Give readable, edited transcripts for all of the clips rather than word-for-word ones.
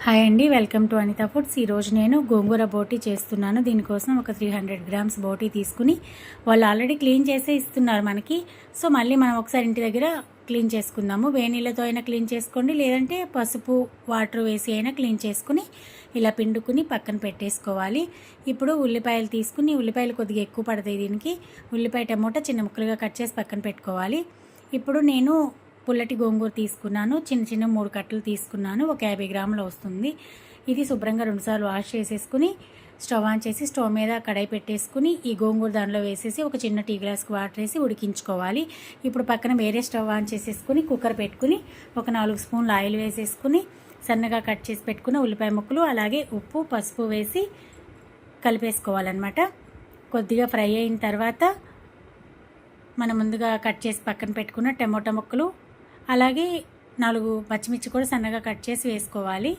Hi అండి, welcome to Anita foods. ఈరోజు నేను గోంగూర బోటీ చేస్తున్నాను. దీనికోసం ఒక 300 గ్రామ్స్ బోటీ తీసుకుని వాళ్ళు ఆల్రెడీ క్లీన్ చేసే ఇస్తున్నారు మనకి. సో మళ్ళీ మనం ఒకసారి ఇంటి దగ్గర క్లీన్ చేసుకుందాము. వేడి నీళ్ళతో అయినా క్లీన్ చేసుకోండి, లేదంటే పసుపు వాటర్ వేసి అయినా క్లీన్ చేసుకుని ఇలా పిండుకుని పక్కన పెట్టేసుకోవాలి. ఇప్పుడు ఉల్లిపాయలు తీసుకుని, ఉల్లిపాయలు కొద్దిగా ఎక్కువ పడతాయి దీనికి. ఉల్లిపాయ టమోటా చిన్న ముక్కలుగా కట్ చేసి పక్కన పెట్టుకోవాలి. ఇప్పుడు నేను పుల్లటి గోంగూర తీసుకున్నాను. చిన్న చిన్న 3 కట్టలు తీసుకున్నాను. ఒక 50 గ్రాములు వస్తుంది. ఇది శుభ్రంగా 2 సార్లు వాష్ చేసేసుకుని స్టవ్ ఆన్ చేసి స్టవ్ మీద కడాయి పెట్టేసుకుని ఈ గోంగూర దానిలో వేసేసి ఒక చిన్న టీ గ్లాస్కి వాటర్ వేసి ఉడికించుకోవాలి. ఇప్పుడు పక్కన వేరే స్టవ్ ఆన్ చేసేసుకుని కుక్కర్ పెట్టుకుని ఒక 4 స్పూన్లు ఆయిల్ వేసేసుకుని సన్నగా కట్ చేసి పెట్టుకున్న ఉల్లిపాయ ముక్కలు అలాగే ఉప్పు పసుపు వేసి కలిపేసుకోవాలన్నమాట. కొద్దిగా ఫ్రై అయిన తర్వాత మనం ముందుగా కట్ చేసి పక్కన పెట్టుకున్న టమోటా ముక్కలు అలాగే 4 పచ్చిమిర్చి కూడా సన్నగా కట్ చేసి వేసుకోవాలి.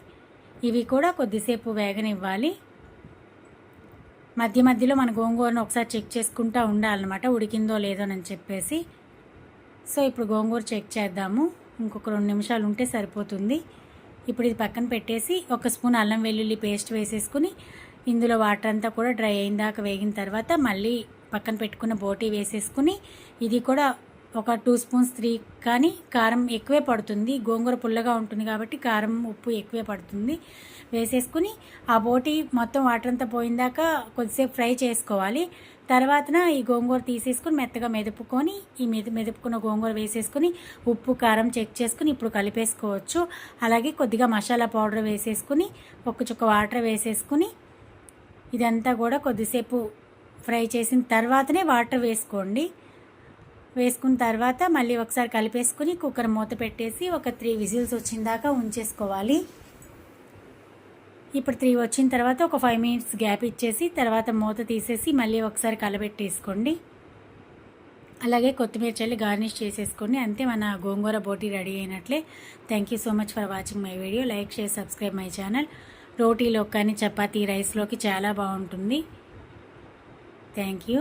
ఇవి కూడా కొద్దిసేపు వేగనివ్వాలి. మధ్య మధ్యలో మన గోంగూరను ఒకసారి చెక్ చేసుకుంటూ ఉండాలన్నమాట, ఉడికిందో లేదో అని చెప్పేసి. సో ఇప్పుడు గోంగూర చెక్ చేద్దాము. ఇంకొక 2 నిమిషాలు ఉంటే సరిపోతుంది. ఇప్పుడు ఇది పక్కన పెట్టేసి 1 స్పూన్ అల్లం వెల్లుల్లి పేస్ట్ వేసేసుకుని ఇందులో వాటర్ అంతా కూడా డ్రై అయిన దాకా వేగిన తర్వాత మళ్ళీ పక్కన పెట్టుకున్న బోటీ వేసేసుకుని ఇది కూడా ఒక 2 స్పూన్స్ 3 కానీ కారం ఎక్కువే పడుతుంది. గోంగూర పుల్లగా ఉంటుంది కాబట్టి కారం ఉప్పు ఎక్కువే పడుతుంది. వేసేసుకుని ఆ బోటీ మొత్తం వాటర్ అంతా పోయిందాక కొద్దిసేపు ఫ్రై చేసుకోవాలి. తర్వాతన ఈ గోంగూర తీసేసుకుని మెత్తగా మెదుపుకొని ఈ మెదుపుకున్న గోంగూర వేసేసుకుని ఉప్పు కారం చెక్ చేసుకుని ఇప్పుడు కలిపేసుకోవచ్చు. అలాగే కొద్దిగా మసాలా పౌడర్ వేసేసుకుని ఒక చుక్క వాటర్ వేసేసుకుని ఇదంతా కూడా కొద్దిసేపు ఫ్రై చేసిన తర్వాతనే వాటర్ వేసుకోండి. వేసుకున్న తర్వాత మళ్ళీ ఒకసారి కలిపేసుకుని కుక్కర్ మూత పెట్టేసి ఒక 3 విజిల్స్ వచ్చిన దాకా ఉంచేసుకోవాలి. ఇప్పుడు 3 వచ్చిన తర్వాత ఒక 5 మినిట్స్ గ్యాప్ ఇచ్చేసి తర్వాత మూత తీసేసి మళ్ళీ ఒకసారి కలబెట్టేసుకోండి. అలాగే కొత్తిమీర చల్లి గార్నిష్ చేసేసుకోండి. అంతే, మన గోంగూర బోటీ రెడీ అయినట్లే. Thank you so much for watching my video. Like share subscribe my channel. రోటీలో కానీ చపాతీ రైస్లోకి చాలా బాగుంటుంది. Thank you.